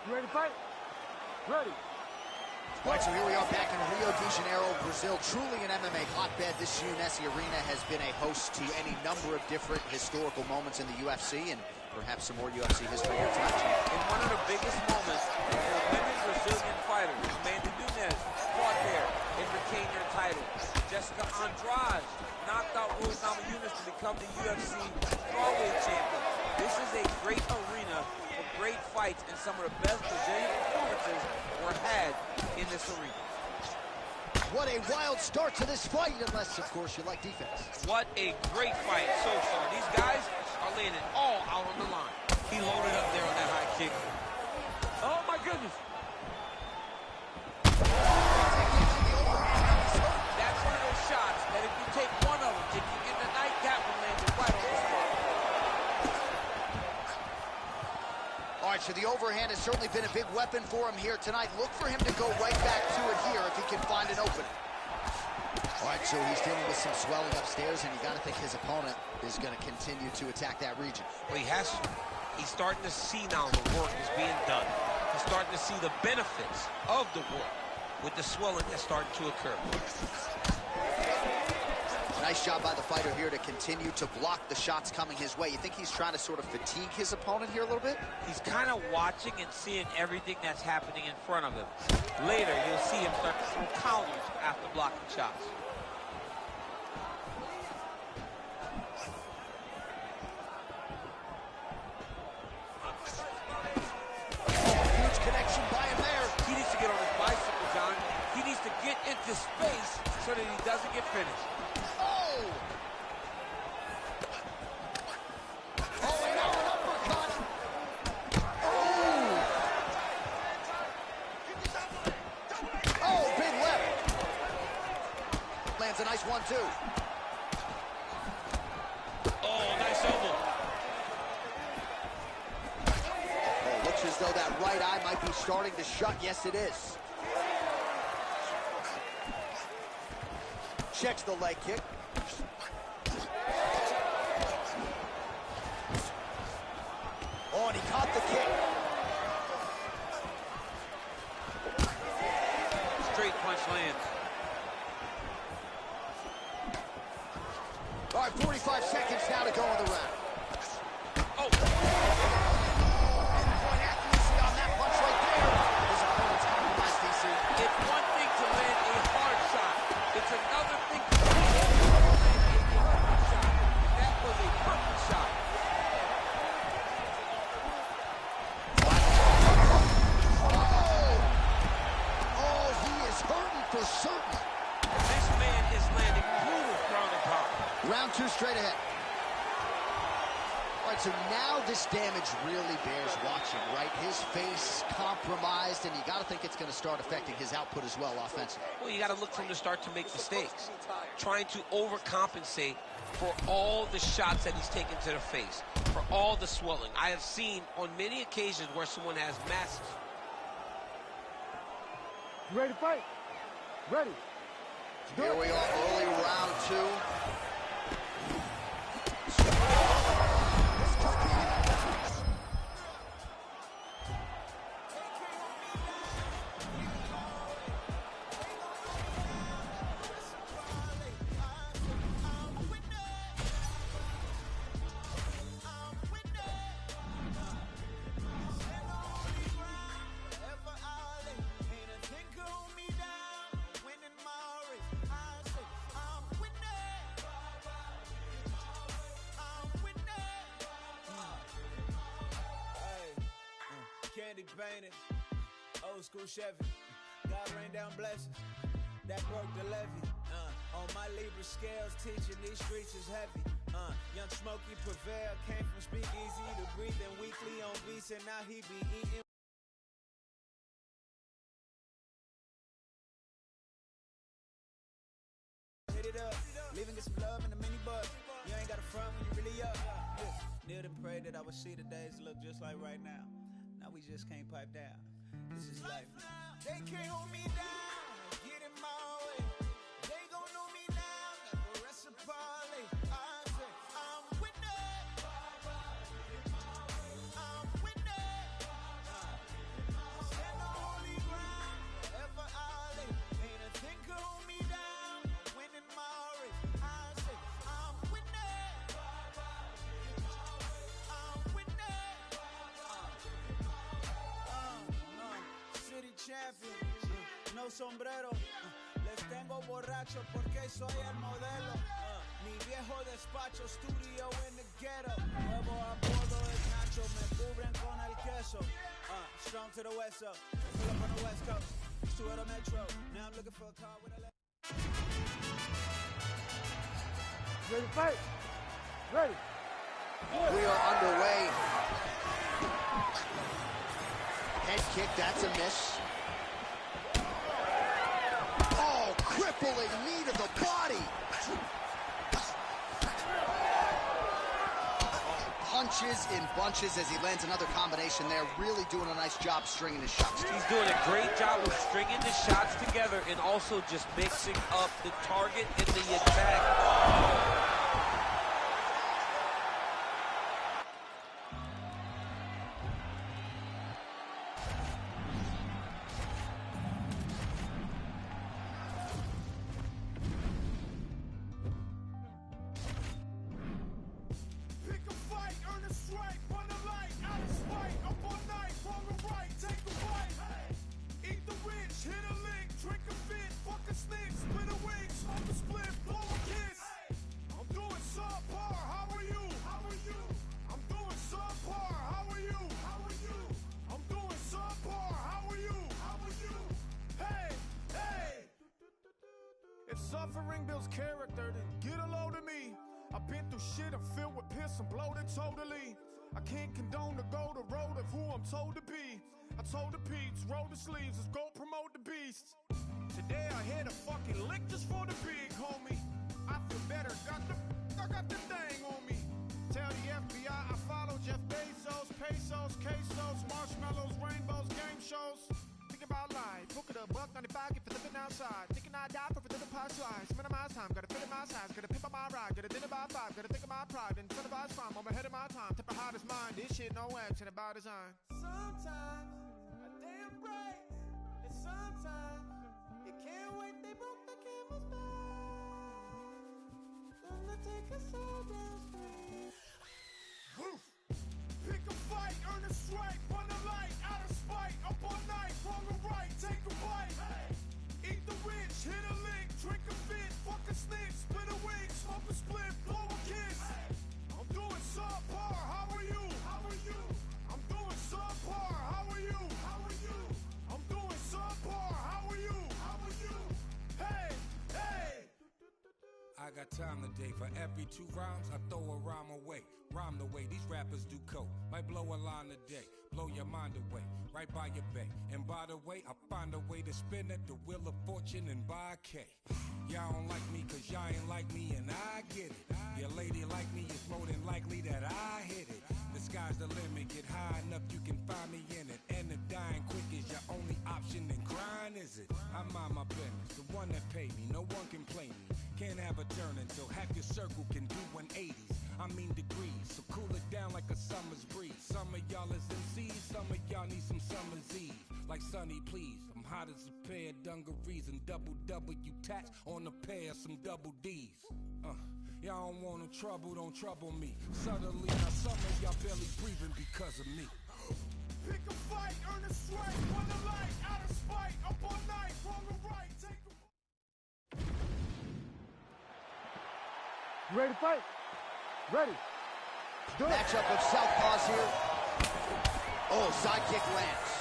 You ready to fight? Ready. All right, so here we are back in Rio de Janeiro, Brazil. Truly an MMA hotbed. This UFC arena has been a host to any number of different historical moments in the UFC, and perhaps some more UFC history here tonight. In one of the biggest moments for women Brazilian fighters, Amanda Nunes fought there and retained her title. Jessica Andrade knocked out Rose Namajunas to become the UFC strawweight champion. This is a great arena for great fights, and some of the best Brazilian performances were had in this arena. What a wild start to this fight, unless, of course, you like defense. What a great fight so far. These guys are laying it all out on the line. He loaded up there on that high kick. Oh, my goodness. That's one of those shots that if you take one of them, if you get the nightcap, will land you right on the spot. All right, so the overhand has certainly been a big weapon for him here tonight. Look for him to go right back to it here if he can find an opening. All right, so he's dealing with some swelling upstairs, and you got to think his opponent is going to continue to attack that region. Well, he has to. He's starting to see now the work is being done. He's starting to see the benefits of the work with the swelling that's starting to occur. Nice job by the fighter here to continue to block the shots coming his way. You think he's trying to sort of fatigue his opponent here a little bit? He's kind of watching and seeing everything that's happening in front of him. Later, you'll see him start to throw counters after blocking shots. Huge connection by him there. He needs to get on his bicycle, John. He needs to get into space so that he doesn't get finished. Lands a nice 1-2. Oh, nice elbow. Oh, looks as though that right eye might be starting to shut. Yes, it is. Checks the leg kick. Oh, and he caught the kick. Straight punch lands. All right, 45 seconds now to go in the round. Oh! Pinpoint accuracy on that punch right there. His opponent's compromised, DC. It's one thing to land a hard shot. It's another thing to land a perfect shot. That was a perfect shot. Oh, he is hurting for certain. This man is landing brutal ground and pound. Round 2 straight ahead. All right, so now this damage really bears watching, right? His face compromised, and you got to think it's going to start affecting his output as well offensively. Well, you got to look from the start to make mistakes. Trying to overcompensate for all the shots that he's taken to the face, for all the swelling. I have seen on many occasions where someone has massive. You ready to fight? Ready. Here we are, early round 2. Candy painted, old school Chevy. God rain down blessings, that broke the levee. On my Libra scales, teaching these streets is heavy. Young Smokey Prevail came from speakeasy to breathing weekly on beats, and now he be eating. Hit it up, leaving get some love in the mini bus. You ain't got a front when you really up. Kneel and pray that I would see the days look just like right now. Now we just can't pipe down. This is life now. They can't hold me down. Get in my way. They gon' know me now. Like the rest of Polly. I say I'm winning. I'm winning. nephew. No sombrero. Les tengo borracho porque soy el modelo. Mi viejo despacho, studio in the ghetto. Nuevo apodo es Nacho, me cubren con el queso. Strong to the west, up. Pull up on the west coast. Two at the metro. Now I'm looking for a car with a Ready to fight? Ready. We are underway. Head kick, that's a miss. Oh, crippling knee to the body. Punches in bunches as he lands another combination there. Really doing a nice job stringing his shots. He's doing a great job of stringing the shots together and also just mixing up the target and the attack. Suffering builds character, then get a load of me. I've been through shit, I'm filled with piss, I'm bloated totally. I can't condone to go the road of who I'm told to be. I told the Pete's, roll the sleeves, let's go promote the beasts. Today I hit a fucking lick just for the big homie. I feel better, I got the thing on me. Tell the FBI I follow Jeff Bezos, pesos, quesos, marshmallows, rainbows, game shows. Think about life, book it a $1.95, get for living outside. Thinking I die for dinner pie slice. Minimize time, gotta fit in my size, gotta pimp on my ride, get a dinner by 5, gotta think of my pride, incentivize crime, I'm ahead of my time. Tip of hardest mind, this shit no action about design. Sometimes I damn right, and sometimes you can't wait, they broke the camel's back. Gonna take us all down straight. Woof! Pick a fight, earn a strike, run a light, out of spite, up all night, wrong or right, take a bite. Eat the rich, hit a lick, drink a fit, fuck a snitch, split a wig, smoke a split, blow a kiss. I'm doing subpar, how are you? How are you? I'm doing subpar, how are you? How are you? I'm doing subpar, how are you? How are you? Hey, hey! I got time today. For every 2 rounds, I throw a rhyme away. Rhyme the way these rappers do coke. Might blow a line today, blow your mind away, right by your bay. And by the way, I find a way to spin at the wheel of fortune and buy a K. Y'all don't like me cause y'all ain't like me and I get it. Your lady like me is more than likely that I hit it. The sky's the limit, get high enough you can find me in it. And if dying quick is your only option, then grind is it. I mind my business, the one that paid me, no one can play me. Can't have a turn until half your circle can do 180s. I mean degrees, so cool it down like a summer's breeze. Some of y'all is MCs, some of y'all need some summer's eve. Like Sonny, please, I'm hot as a pair of dungarees and double W tats on a pair of some double D's. Y'all don't want no trouble, don't trouble me. Suddenly, now some of y'all barely breathing because of me. Pick a fight, earn a strike, run a light, out of spite, up all night, wrong or right, take a... You ready to fight? Ready. Do it. Matchup of southpaws here. Oh, side kick lands.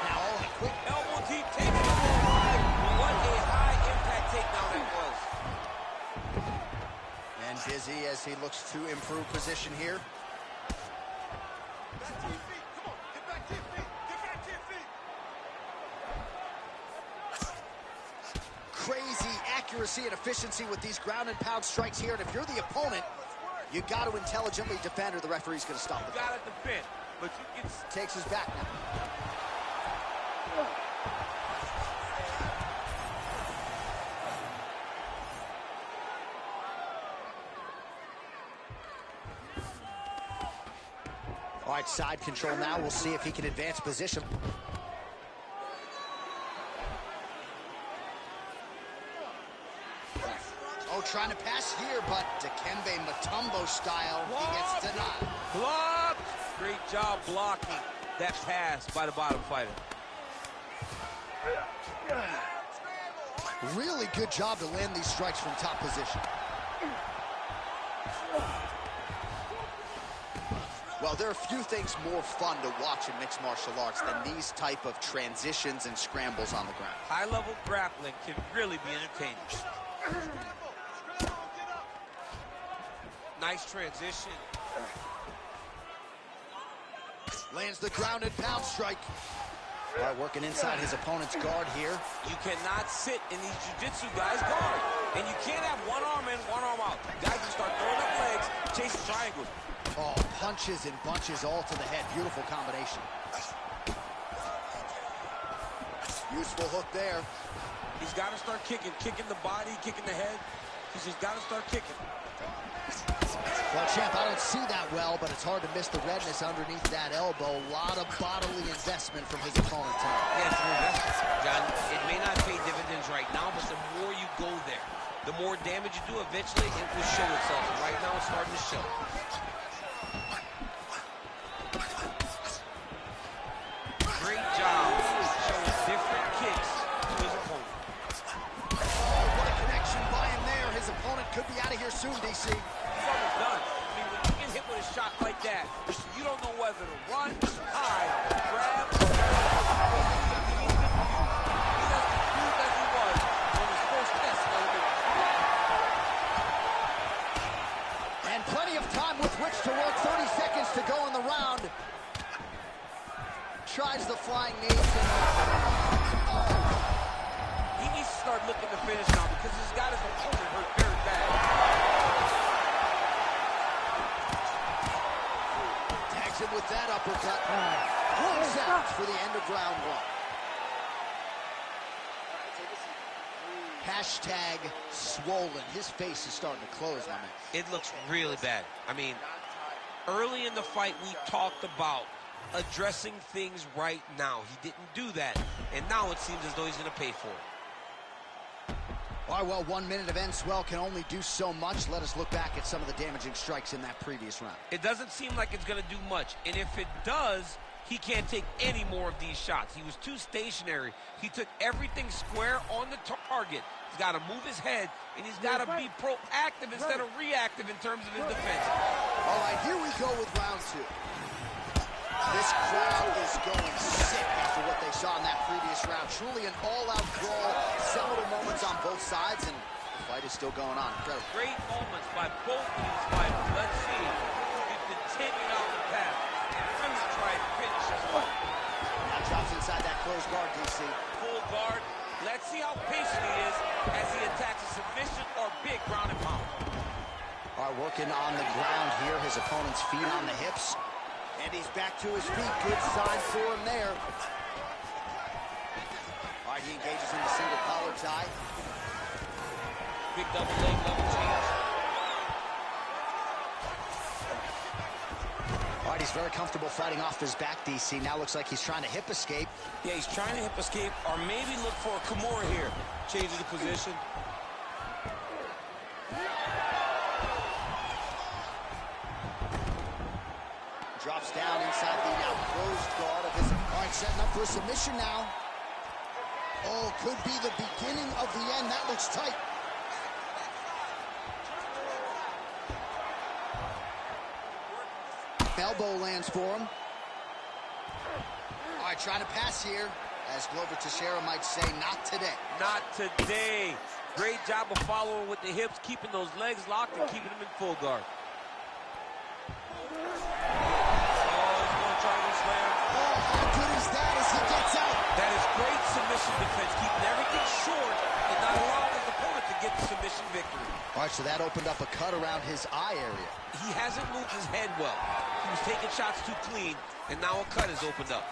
Now, oh, quick Elbow deep takes the ball. What a high impact takedown that was. and Dizzy as he looks to improve position here. Back to your feet, come on, get back to your feet, get back to your feet. Crazy accuracy and efficiency with these ground and pound strikes here. And if you're the opponent, you got to intelligently defend or the referee's going to stop it. You got to defend, but you can... Takes his back now. All right, side control now. We'll see if he can advance position. Oh, trying to pass here, but Dikembe Mutombo style, he gets denied. Blocked! Great job blocking. that pass by the bottom fighter. Really good job to land these strikes from top position. Well, there are few things more fun to watch in mixed martial arts than these type of transitions and scrambles on the ground. High-level grappling can really be entertaining. Nice transition. Lands the ground and pound strike. All right, working inside his opponent's guard here. You cannot sit in these jiu-jitsu guys' guard. And you can't have one arm in, one arm out. Guys can start throwing up legs, chasing triangles. Oh, punches and bunches all to the head. Beautiful combination. Useful hook there. He's got to start kicking the body, kicking the head. He's just got to start kicking. Well, champ, I don't see that well, but it's hard to miss the redness underneath that elbow. A lot of bodily investment from his opponent tonight. Yeah, it's an investment, John. It may not pay dividends right now, but the more you go there, the more damage you do, eventually it will show itself. And right now, it's starting to show. Great job showing different kicks to his opponent. Oh, what a connection by him there. His opponent could be out of here soon, DC. He's almost done. I mean, when you get hit with a shot like that, you don't know whether to run, hide, grab, or he's as confused as he was on his first test. And plenty of time with which to work. 30 seconds to go in the round. Tries the flying knee. He needs to start looking to finish now because he's got his opponent hurt very bad. Tags him with that uppercut. Close out for the end of round one. Hashtag swollen. His face is starting to close, my man. It looks really bad. I mean, early in the fight, we talked about addressing things right now. He didn't do that, and now it seems as though he's going to pay for it. All right, well, 1 minute of end swell can only do so much. Let us look back at some of the damaging strikes in that previous round. It doesn't seem like it's going to do much, and if it does, he can't take any more of these shots. He was too stationary. He took everything square on the target. He's got to move his head, and he's got to be proactive instead of reactive in terms of his defense. All right, here we go with round two. This crowd is going sick after what they saw in that previous round. Truly an all-out brawl, several moments on both sides, and the fight is still going on. Incredible. Great moments by both of these fighters. Let's see if he continued on the path and really try to finish this fight. Now drops inside that closed guard, DC. Full guard. Let's see how patient he is as he attacks a submission or big ground and pound. All right, working on the ground here. His opponent's feet on the hips. And he's back to his feet. Good sign for him there. All right, he engages in the single collar tie. Big double leg level change. All right, he's very comfortable fighting off his back, DC. Now looks like he's trying to hip escape. Yeah, he's trying to hip escape or maybe look for a Kimura here. Changing the position. Drops down inside the now closed guard of his... All right, setting up for a submission now. Oh, could be the beginning of the end. That looks tight. Elbow lands for him. All right, trying to pass here. As Glover Teixeira might say, not today. Not today. Great job of following with the hips, keeping those legs locked and keeping them in full guard. That is great submission defense, keeping everything short and not allowing his opponent to get the submission victory. All right, so that opened up a cut around his eye area. He hasn't moved his head well. He was taking shots too clean, and now a cut has opened up.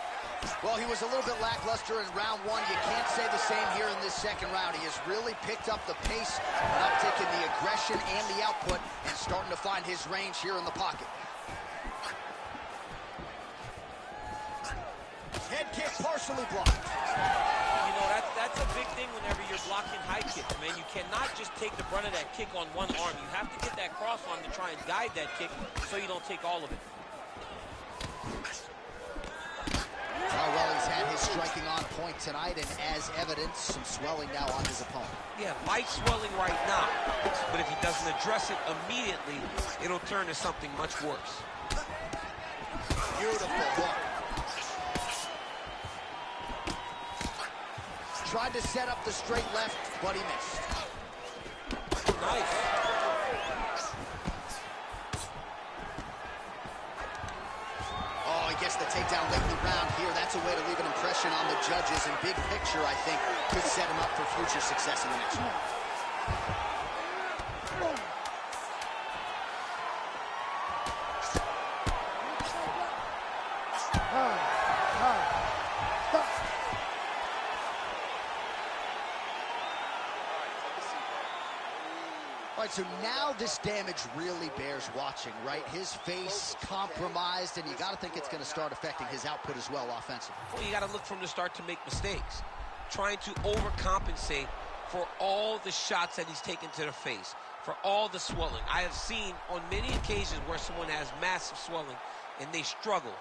Well, he was a little bit lackluster in round one. You can't say the same here in this second round. He has really picked up the pace, an uptick in the aggression and the output, and starting to find his range here in the pocket. Head kick partially blocked. You know, that's a big thing whenever you're blocking high kicks, man. You cannot just take the brunt of that kick on one arm. You have to get that cross arm to try and guide that kick so you don't take all of it. striking on point tonight, and as evidence, some swelling now on his opponent. Yeah, light swelling right now, but if he doesn't address it immediately, it'll turn to something much worse. Beautiful hook. Tried to set up the straight left, but he missed. Nice. Oh, he gets the takedown late in the round here. That's a way to leave an impression on the judges, and big picture, I think, could set him up for future success in the next round. All right, so now this damage really bears watching, right? His face compromised, and you got to think it's going to start affecting his output as well offensively. Well, you got to look for him to start to make mistakes, trying to overcompensate for all the shots that he's taken to the face, for all the swelling. I have seen on many occasions where someone has massive swelling and they struggle.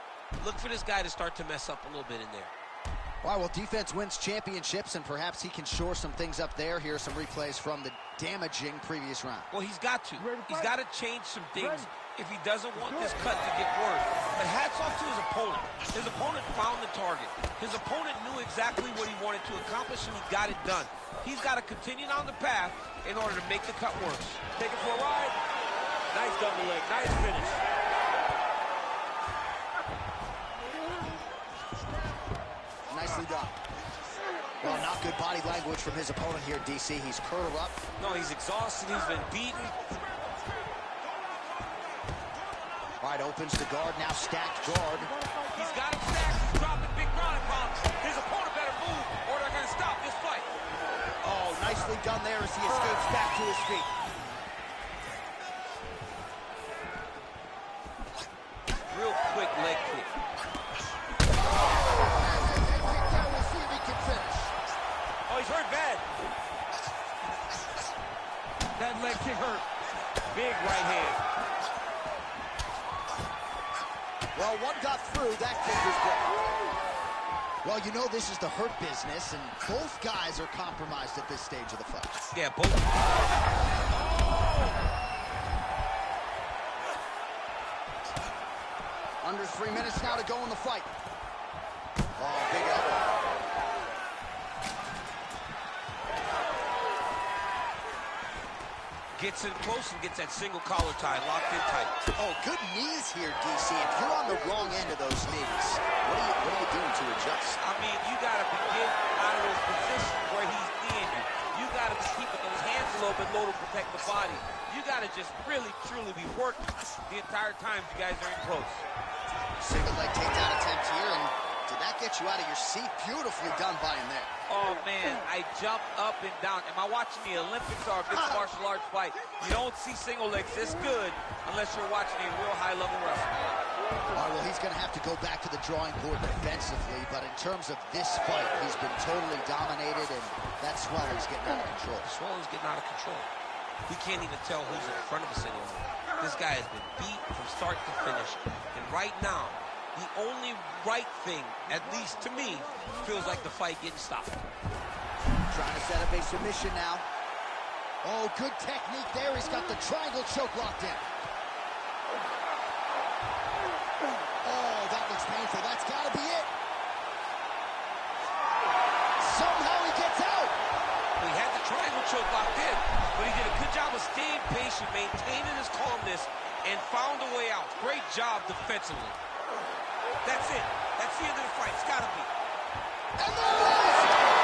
Look for this guy to start to mess up a little bit in there. All right, well, defense wins championships, and perhaps he can shore some things up there. Here are some replays from the damaging previous round. Well, he's got to. He's got to change some things if he doesn't want this cut to get worse. But hats off to his opponent. His opponent found the target. His opponent knew exactly what he wanted to accomplish, and he got it done. He's got to continue down the path in order to make the cut worse. Take it for a ride. Nice double leg. Nice finish. Nicely done. Well, not good body language from his opponent here, DC. He's curled up. No, he's exhausted. He's been beaten. All right, opens the guard, now stacked guard. He's got him stacked. He's dropping big ground and pound. His opponent better move, or they're going to stop this fight. Oh, nicely done there as he escapes back to his feet. Real quick leg kick. We'll see if he can finish. Oh, he's hurt bad. That leg kick hurt. Big right hand. Well, one got through. That kick was good. Well, you know this is the hurt business, and both guys are compromised at this stage of the fight. Yeah, both. Under 3 minutes now to go in the fight. Oh, big elbow. Gets in close and gets that single collar tie locked in tight. Oh, good knees here, DC. If you're on the wrong end of those knees, what are you doing to adjust? I mean, you got to begin out of those positions where he's kneeing you. You got to be keeping those hands a little bit low to protect the body. You got to just really, truly be working the entire time you guys are in close. Single leg takedown attempt here, and did that get you out of your seat? Beautifully done by him there. Oh, man, I jumped up and down. Am I watching the Olympics or a mixed martial arts fight? You don't see single legs this good unless you're watching a real high-level wrestler. All right, well, he's going to have to go back to the drawing board defensively, but in terms of this fight, he's been totally dominated, and that swelling's getting out of control. Swelling's getting out of control. We can't even tell who's in front of us anymore. This guy has been beat from start to finish, and right now, the only right thing, at least to me, feels like the fight getting stopped. Trying to set up a submission now. Oh, good technique there. He's got the triangle choke locked in. Oh, that looks painful. That's got to be it. Somehow he gets out. He had the triangle choke locked in, but he did a good job of staying patient, maintaining his calmness, and found a way out. Great job defensively. That's it. That's the end of the fight. It's got to be. And there it is!